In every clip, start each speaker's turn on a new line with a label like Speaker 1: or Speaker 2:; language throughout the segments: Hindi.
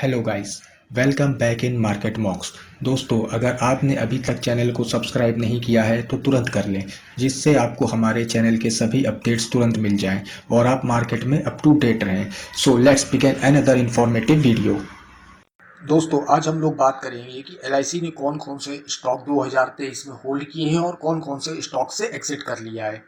Speaker 1: Hello guys, welcome back in market मॉक्स। दोस्तों, अगर आपने अभी तक चैनल को सब्सक्राइब नहीं किया है तो तुरंत कर लें, जिससे आपको हमारे चैनल के सभी अपडेट्स तुरंत मिल जाएं और आप मार्केट में अप टू डेट रहें। So let's begin another informative video.
Speaker 2: दोस्तों, आज हम लोग बात करेंगे कि एलआईसी ने कौन कौन से स्टॉक 2023 में होल्ड किए हैं और कौन कौन से स्टॉक से एग्जिट कर लिया है।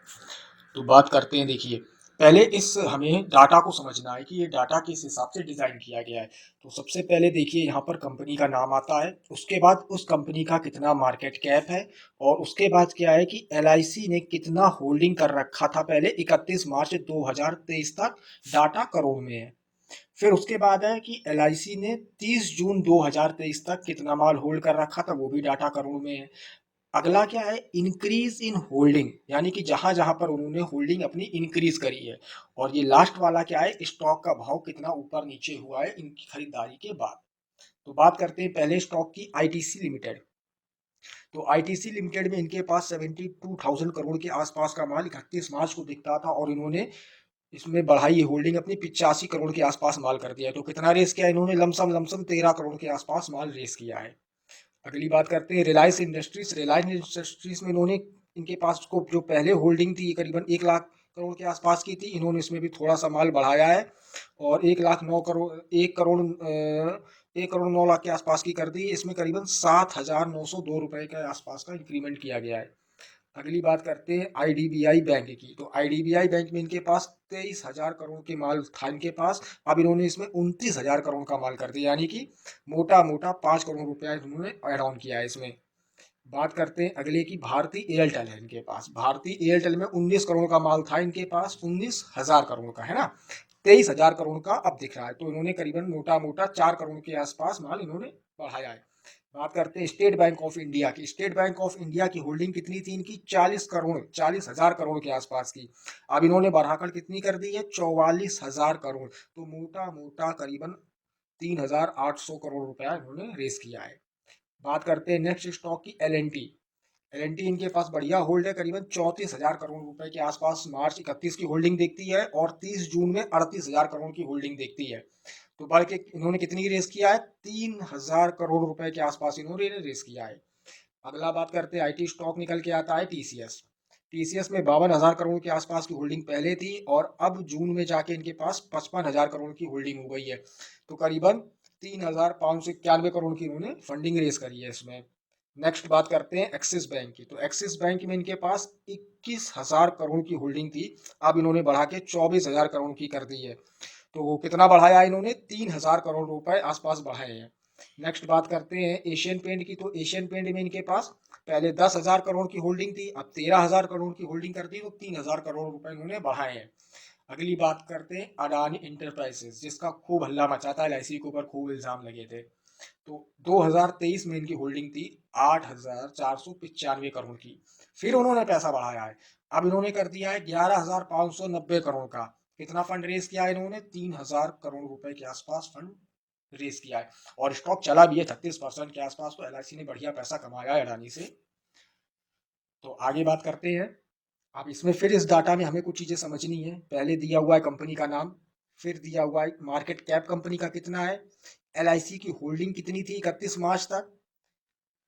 Speaker 2: तो बात करते हैं। देखिए, पहले इस हमें डाटा को समझना है कि ये डाटा किस हिसाब से डिज़ाइन किया गया है। तो सबसे पहले देखिए, यहाँ पर कंपनी का नाम आता है, उसके बाद उस कंपनी का कितना मार्केट कैप है, और उसके बाद क्या है कि एलआईसी ने कितना होल्डिंग कर रखा था पहले 31 मार्च 2023 तक। डाटा करोड़ में है। फिर उसके बाद है कि एलआईसी ने 30 जून 2023 तक कितना माल होल्ड कर रखा था, वो भी डाटा करोड़ में है। अगला क्या है, इंक्रीज इन होल्डिंग, यानी कि जहां जहां पर उन्होंने होल्डिंग अपनी इंक्रीज करी है। और ये लास्ट वाला क्या है, स्टॉक का भाव कितना ऊपर नीचे हुआ है इनकी खरीदारी के बाद। तो बात करते हैं पहले स्टॉक की, आईटीसी लिमिटेड। तो आईटीसी लिमिटेड में इनके पास 72,000 करोड़ के आसपास का माल 31 मार्च को दिखता था, और इन्होंने इसमें बढ़ाई होल्डिंग अपनी 85 करोड़ के आसपास माल कर दिया है। तो कितना रेस किया इन्होंने, लमसम लमसम 13 करोड़ के आसपास माल रेस किया है। अगली बात करते हैं रिलायंस इंडस्ट्रीज। रिलायंस इंडस्ट्रीज में इन्होंने, इनके पास को जो पहले होल्डिंग थी करीबन 1 लाख करोड़ के आसपास की थी, इन्होंने इसमें भी थोड़ा सा माल बढ़ाया है और 1 लाख 9 करोड़, 1 करोड़ 9 लाख के आसपास की कर दी है। इसमें करीबन 7,902 रुपए के आसपास का इंक्रीमेंट किया गया है। अगली बात करते हैं आईडीबीआई बैंक की। तो आईडीबीआई बैंक में इनके पास 23,000 करोड़ के माल था इनके पास। अब इन्होंने इसमें 29,000 करोड़ का माल कर दिया, यानी कि मोटा मोटा 5 करोड़ रुपया इन्होंने एड ऑन किया है इसमें। बात करते हैं अगले की, भारतीय एयरटेल है इनके पास। भारतीय एयरटेल में 19 करोड़ का माल था इनके पास, 19,000 करोड़ का है ना, 23,000 करोड़ का अब दिख रहा है। तो इन्होंने करीबन मोटा मोटा 4 करोड़ के आसपास माल इन्होंने बढ़ाया है। बात करते हैं स्टेट बैंक ऑफ इंडिया की। स्टेट बैंक ऑफ इंडिया की होल्डिंग कितनी थी इनकी, 40 करोड़, 40,000 करोड़ के आसपास की। अब इन्होंने बढ़ाकर कितनी कर दी है, 44,000 करोड़। तो मोटा मोटा करीबन 3,800 करोड़ रुपया इन्होंने रेस किया है। बात करते हैं नेक्स्ट स्टॉक की, L N T. L N T इनके पास बढ़िया होल्ड है, करीबन 34,000 करोड़ रुपए के आसपास मार्च 31 की होल्डिंग देखती है, और 30 जून में 38,000 करोड़ की होल्डिंग देखती है। तो बढ़ के इन्होंने कितनी रेस किया है, 3,000 करोड़ रुपए के आसपास इन्होंने रेस किया है। अगला बात करते हैं आईटी स्टॉक, निकल के आता है टीसीएस। टीसीएस में 52,000 करोड़ के आसपास की होल्डिंग पहले थी, और अब जून में जाके इनके पास 55,000 करोड़ की होल्डिंग हो गई है। तो करीबन 3,591 करोड़ की इन्होंने फंडिंग रेस करी है इसमें। नेक्स्ट बात करते हैं एक्सिस बैंक की। तो एक्सिस बैंक में इनके पास 21,000 करोड़ की होल्डिंग थी, अब इन्होंने बढ़ा के 24,000 करोड़ की कर दी है। तो वो कितना बढ़ाया इन्होंने, 3,000 करोड़ रुपए आसपास बढ़ाए हैं। नेक्स्ट बात करते हैं एशियन पेंट की। तो एशियन पेंट में इनके पास पहले 10,000 करोड़ की होल्डिंग थी, अब 13,000 करोड़ की होल्डिंग कर दी, तो 3,000 करोड़ रुपए इन्होंने बढ़ाए हैं। अगली बात करते हैं अडानी इंटरप्राइजेस, जिसका खूब हल्ला मचा था, एलआईसी के ऊपर खूब इल्जाम लगे थे। तो 2023 में इनकी होल्डिंग थी 8,495 करोड़ की। फिर उन्होंने पैसा बढ़ाया है, अब इन्होंने कर दिया है 11,590 करोड़ का। कितना फंड रेस किया है इन्होंने, 3,000 करोड़ रुपए के आसपास फंड रेस किया है। और स्टॉक चला भी है 36% के आसपास। तो एलआईसी ने बढ़िया पैसा कमाया है अडानी से। तो आगे बात करते हैं। अब इसमें फिर इस डाटा में हमें कुछ चीजें समझनी है। पहले दिया हुआ है कंपनी का नाम, फिर दिया हुआ है मार्केट कैप कंपनी का कितना है, एलआईसी की होल्डिंग कितनी थी 31 मार्च तक,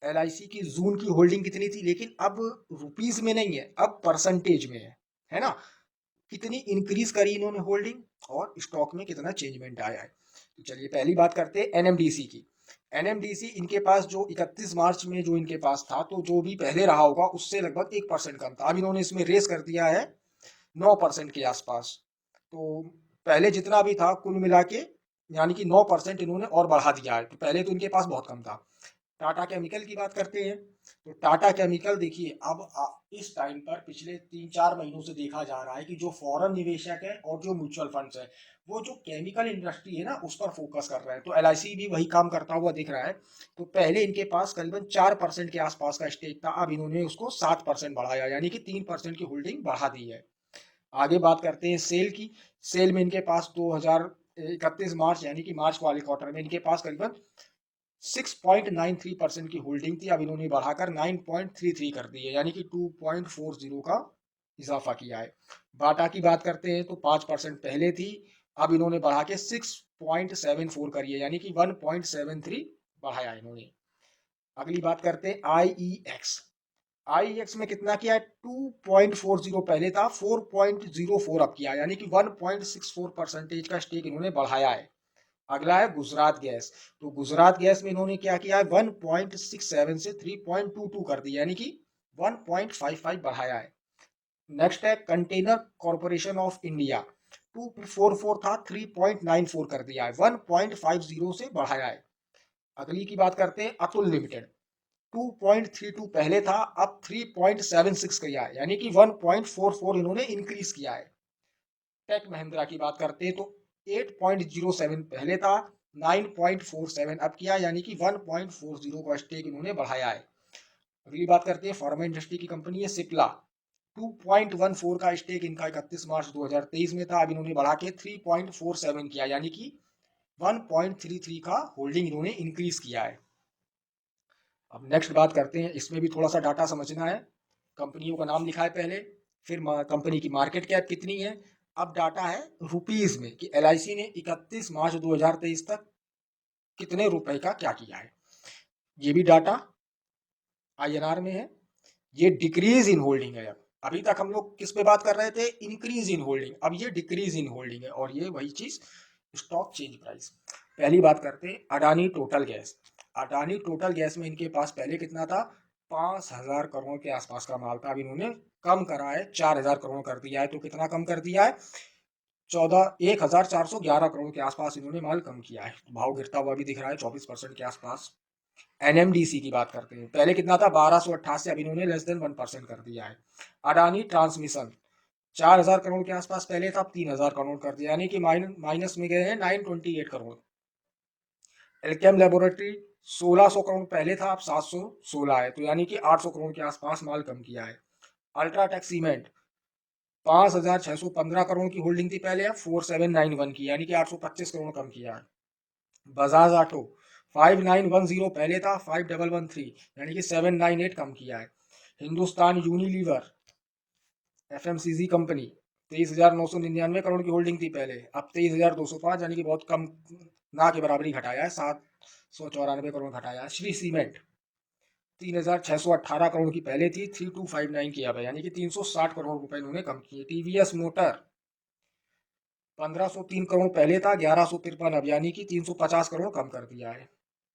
Speaker 2: एलआईसी की जून की होल्डिंग कितनी थी, लेकिन अब रुपीस में नहीं है, अब परसेंटेज में है ना। कितनी इंक्रीज करी इन्होंने होल्डिंग, और स्टॉक में कितना चेंजमेंट आया है। तो चलिए पहली बात करते हैं एनएमडीसी की। एनएमडीसी इनके पास जो 31 मार्च में जो इनके पास था, तो जो भी पहले रहा होगा उससे लगभग 1% कम था। अब इन्होंने इसमें रेस कर दिया है 9% के आसपास। तो पहले जितना भी था कुल मिला के, यानी कि 9% इन्होंने और बढ़ा दिया है। तो पहले तो इनके पास बहुत कम था। टाटा केमिकल की बात करते हैं। तो टाटा केमिकल देखिए, अब इस टाइम पर पिछले 3-4 महीनों से देखा जा रहा है कि जो फॉरेन निवेशक है और जो म्यूचुअल फंड्स है, वो जो केमिकल इंडस्ट्री है ना उस पर फोकस कर रहे हैं। तो एलआईसी भी वही काम करता हुआ दिख रहा है। तो पहले इनके पास करीबन 4% के आसपास का स्टेक था, अब इन्होंने उसको 7% बढ़ाया, यानी कि 3% की होल्डिंग बढ़ा दी है। आगे बात करते हैं सेल की। सेल में इनके पास 2031 मार्च, यानी कि मार्च वाले क्वार्टर में इनके पास करीबन 6.93% की होल्डिंग थी, अब इन्होंने बढ़ाकर 9.33 कर दी है, यानी कि 2.40 का इजाफा किया है। बाटा की बात करते हैं तो 5% पहले थी, अब इन्होंने बढ़ा के 0.74 करिए, यानी कि 1.73 बढ़ाया इन्होंने। अगली बात करते हैं IEX। IEX में कितना किया है? 2.40 पहले था, 4.04 अब किया, यानी कि 1.64% का स्टेक इन्होंने बढ़ाया है। अगला है गुजरात गैस। तो गुजरात गैस में इन्होंने क्या किया है? 1.67 से 3.22 कर दिया, यानी कि 1.55 बढ़ाया है। नेक्स्ट है कंटेनर कॉर्पोरेशन ऑफ इंडिया। 244 था, 3.94 कर दिया है, 1.50 से बढ़ाया है। अगली की बात करते हैं अतुल लिमिटेड। 2.32 पहले था, अब 3.76 किया है, यानी कि 1.44 इन्होंने इंक्रीज किया है। टेक महिंद्रा की बात करते हैं तो 8.07 पहले था, 9.47 अब किया, यानी कि 1.40 का स्टेक इन्होंने बढ़ाया है। अगली बात करते हैं फार्मा इंडस्ट्री की कंपनी है सिप्ला। 2.14 का स्टेक इनका 31 मार्च 2023 में था, अब इन्होंने बढ़ा के 3.47 किया, यानी कि 1.33 का होल्डिंग इन्होंने इंक्रीज किया है। अब नेक्स्ट बात करते हैं, इसमें भी थोड़ा सा डाटा समझना है। कंपनियों का नाम लिखा है पहले, फिर कंपनी की मार्केट कैप कितनी है। अब डाटा है रुपीज में कि LIC ने 31 मार्च 2023 तक कितने रुपए का क्या किया है। ये भी डाटा INR में है। ये डिक्रीज इन होल्डिंग है। अभी तक हम लोग किस पे बात कर रहे थे? इंक्रीज इन होल्डिंग, अब ये डिक्रीज इन होल्डिंग है, और ये वही चीज स्टॉक चेंज प्राइस। पहली बात करते हैं Adani total gas. Adani total gas में इनके पास पहले कितना था? 5,000 करोड़ के आसपास का माल था, अब इन्होंने कम करा है, 4,000 करोड़ कर दिया है। तो कितना कम कर दिया है? 1,411 करोड़ के आसपास इन्होंने माल कम किया है। भाव गिरता हुआ भी दिख रहा है 24% के आसपास। NMDC की बात करते हैं, पहले कितना था? 1288, अब इन्होंने लेस देन 1% कर दिया है। अडानी ट्रांसमिशन 4,000 करोड़ के आसपास पहले था, अब 3,000 करोड़ कर दिया, यानी कि माइनस में गए हैं 928 करोड़। एल्केम लेबोरेटरी 1,600 करोड़ पहले था, अब 716 है, तो यानी कि 800 करोड़ के आसपास माल कम किया है। अल्ट्राटेक सीमेंट 5,615 करोड़ की होल्डिंग थी पहले, अब 4,791 की, यानी कि 825 करोड़ कम किया है। बजाज ऑटो 5,910 पहले था, 5,113, यानी कि 798 कम किया है। Hindustan Unilever FMCG company 23,999 crore की होल्डिंग थी पहले, अब 23,205, यानी कि बहुत कम, ना के बराबरी घटाया है, 794 करोड़ घटाया है। श्री सीमेंट 3,618 करोड़ की पहले थी, 3,259 की अब है, यानी कि 360 करोड़ रुपए इन्होंने कम किए। TVS मोटर 1,503 करोड़ पहले था, 1,153 अब, यानी कि 350 करोड़ कम कर दिया है।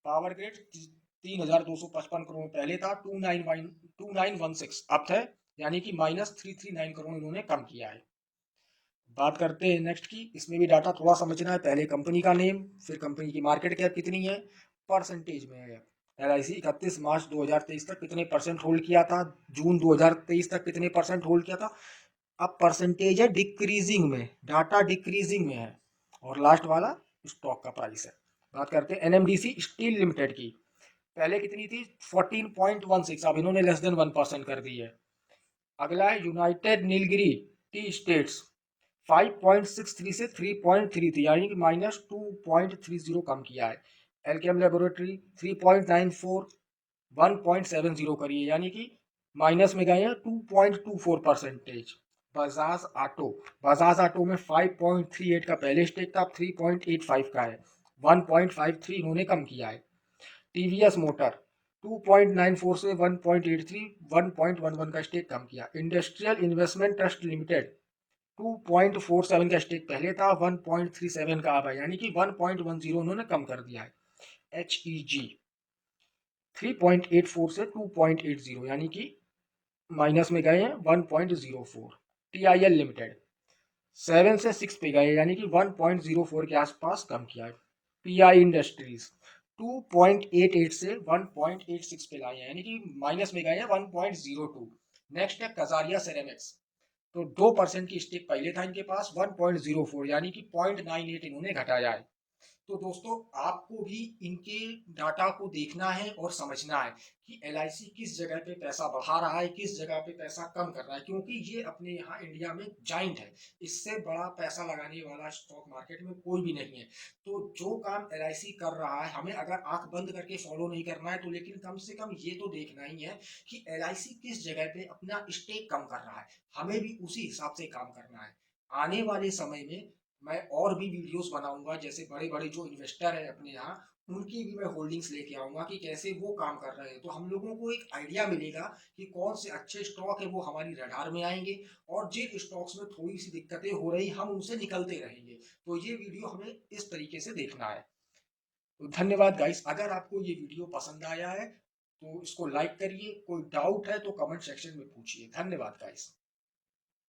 Speaker 2: पावर ग्रिड 3,255 करोड़ पहले था, 2916 अब थे, यानी कि -339 करोड़ इन्होंने कम किया है। बात करते हैं नेक्स्ट की, इसमें भी डाटा थोड़ा समझना है। पहले कंपनी का नेम, फिर कंपनी की मार्केट कैप कितनी है, परसेंटेज में है। LIC 31 मार्च 2023 तक कितने परसेंट होल्ड किया था, जून 2023 तक कितने परसेंट होल्ड किया था। अब परसेंटेज है डिक्रीजिंग में, डाटा डिक्रीजिंग में है, और लास्ट वाला स्टॉक का प्राइस है। बात करते हैं NMDC स्टील लिमिटेड की। पहले कितनी थी? 14.16, अब इन्होंने लेस देन 1% कर दी है। अगला है यूनाइटेड नीलगिरी टी स्टेट्स, 5.63 से 3.3 थी, यानी कि -2.30 कम किया है। एल्केम लेबोरेटरी 3.94, 1.70 करिए, यानी कि माइनस में गए हैं 2.24%। बजाज ऑटो में 5.38 का पहले स्टेक था, अब 3.85 का है, 1.53 इन्होंने कम किया है। TVS मोटर 2.94 से 1.83, 1.11 का स्टेक कम किया। इंडस्ट्रियल इन्वेस्टमेंट ट्रस्ट लिमिटेड 2.47 का स्टेक पहले था, 1.37 का अब है, यानी कि 1.10 उन्होंने कम कर दिया है। HEG 3.84 से 2.80, यानी कि माइनस में गए हैं 1.04। TIL लिमिटेड 7 से 6 पे गए, यानी कि 1.04 के आसपास कम किया है। PI इंडस्ट्रीज 2.88 से 1.86 पे लाए हैं, यानी कि माइनस में गए हैं 1.02। नेक्स्ट है कजारिया सेरेमिक्स, तो 2% की स्टेक पहले था इनके पास, 1.04, यानी कि 0.98 इन्होंने घटाया है। तो दोस्तों आपको भी इनके डाटा को देखना है और समझना है कि LIC किस जगह पे पैसा बढ़ा रहा है, किस जगह पे पैसा कम कर रहा है, क्योंकि ये अपने यहाँ इंडिया में जाइंट है, इससे बड़ा पैसा लगाने वाला स्टॉक मार्केट में कोई भी नहीं है। तो जो काम LIC कर रहा है, हमें अगर आंख बंद करके फॉलो नहीं करना है तो, लेकिन कम से कम ये तो देखना ही है कि LIC किस जगह पे अपना स्टेक कम कर रहा है, हमें भी उसी हिसाब से काम करना है। आने वाले समय में मैं और भी वीडियोस बनाऊंगा, जैसे बड़े बड़े जो इन्वेस्टर हैं अपने यहाँ, उनकी भी मैं होल्डिंग्स लेके आऊंगा कि कैसे वो काम कर रहे हैं, तो हम लोगों को एक आइडिया मिलेगा कि कौन से अच्छे स्टॉक है वो हमारी रडार में आएंगे, और जिन स्टॉक्स में थोड़ी सी दिक्कतें हो रही हम उनसे निकलते रहेंगे। तो ये वीडियो हमें इस तरीके से देखना है। तो धन्यवाद गाइस, अगर आपको ये वीडियो पसंद आया है तो इसको लाइक करिए, कोई डाउट है तो कमेंट सेक्शन में पूछिए। धन्यवाद गाइस।